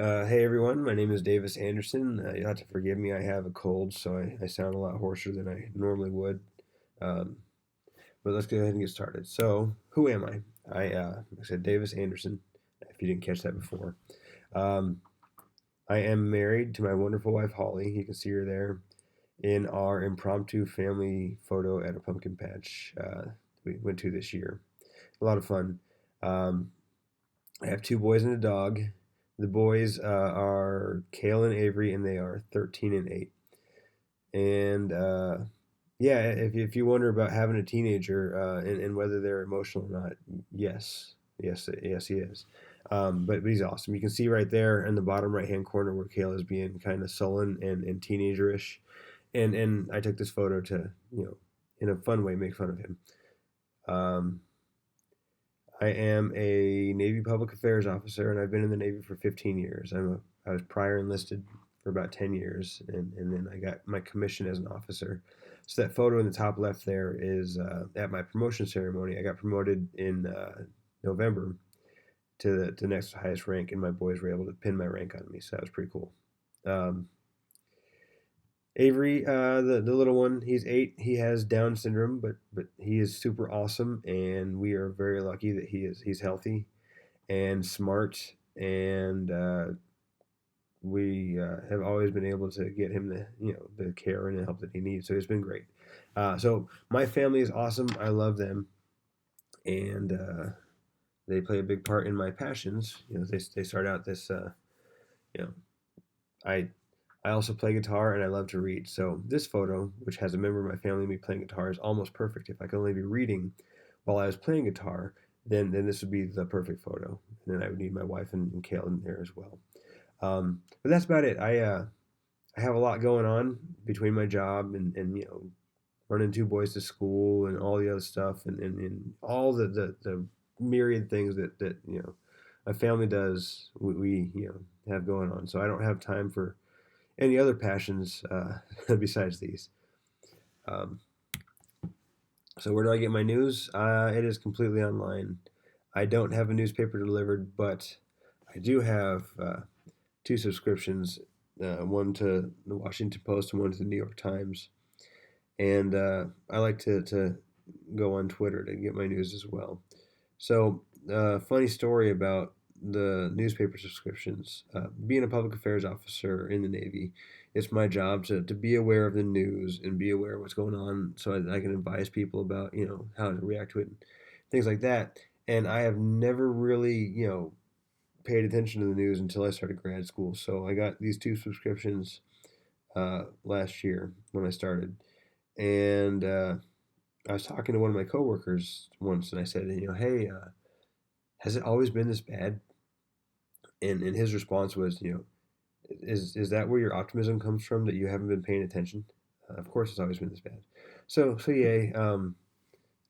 Hey everyone, my name is Davis Anderson. You'll have to forgive me, I have a cold, so I sound a lot hoarser than I normally would. Um, but let's go ahead and get started. So, who am I? Like I said, Davis Anderson, if you didn't catch that before. Um, I am married to my wonderful wife, Holly. You can see her there in our impromptu family photo at a pumpkin patch we went to this year. A lot of fun. Um, I have two boys and a dog. The boys are Kale and Avery, and they are 13 and 8. And yeah, if you wonder about having a teenager and whether they're emotional or not, yes, yes, he is. But he's awesome. You can see right there in the bottom right hand corner where Kale is being kind of sullen and teenagerish. And I took this photo to, in a fun way, make fun of him. Um, I am a Navy public affairs officer, and I've been in the Navy for 15 years. I was prior enlisted for about 10 years, and then I got my commission as an officer. So that photo in the top left there is at my promotion ceremony. I got promoted in November to the next highest rank, and my boys were able to pin my rank on me, so that was pretty cool. Um, Avery, the little one, he's 8. He has Down syndrome, but he is super awesome, and we are very lucky that he's healthy and smart, and we have always been able to get him the care and the help that he needs. So it's been great. So my family is awesome. I love them, and they play a big part in my passions. They start out this. You know, I I also play guitar and I love to read. So this photo, which has a member of my family and me playing guitar, is almost perfect. If I could only be reading while I was playing guitar, then this would be the perfect photo. And then I would need my wife and Kale in there as well. But that's about it. I have a lot going on between my job and running two boys to school and all the other stuff and all the myriad things that a family does. We have going on. So I don't have time for any other passions besides these. Um, so where do I get my news? It is completely online. I don't have a newspaper delivered, but I do have two subscriptions, one to the Washington Post and one to the New York Times. And I like to go on Twitter to get my news as well. So, funny story about the newspaper subscriptions. Being a public affairs officer in the Navy, it's my job to be aware of the news and be aware of what's going on so I can advise people about, how to react to it, and things like that. And I have never really, paid attention to the news until I started grad school. So I got these two subscriptions last year when I started. And I was talking to one of my coworkers once, and I said, hey, has it always been this bad? And his response was, is that where your optimism comes from, that you haven't been paying attention? Of course, it's always been this bad. So yay.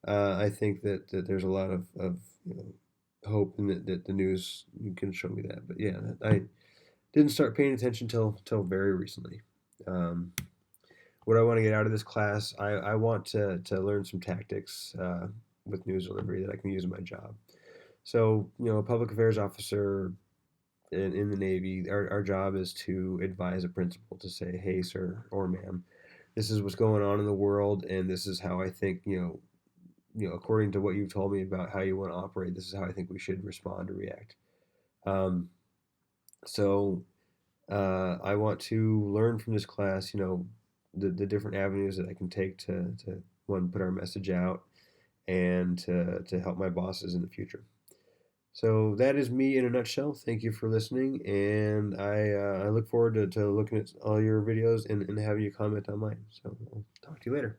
I think that there's a lot of hope in that the news can show me that. But yeah, I didn't start paying attention till very recently. Um, what I want to get out of this class, I want to learn some tactics with news delivery that I can use in my job. So, a public affairs officer in the Navy, our job is to advise a principal to say, hey, sir or ma'am, this is what's going on in the world, and this is how I think, according to what you've told me about how you want to operate, this is how I think we should respond or react. Um, so I want to learn from this class, the different avenues that I can take to one, put our message out and to help my bosses in the future. So that is me in a nutshell. Thank you for listening, and I look forward to looking at all your videos and having you comment on mine. So I'll talk to you later.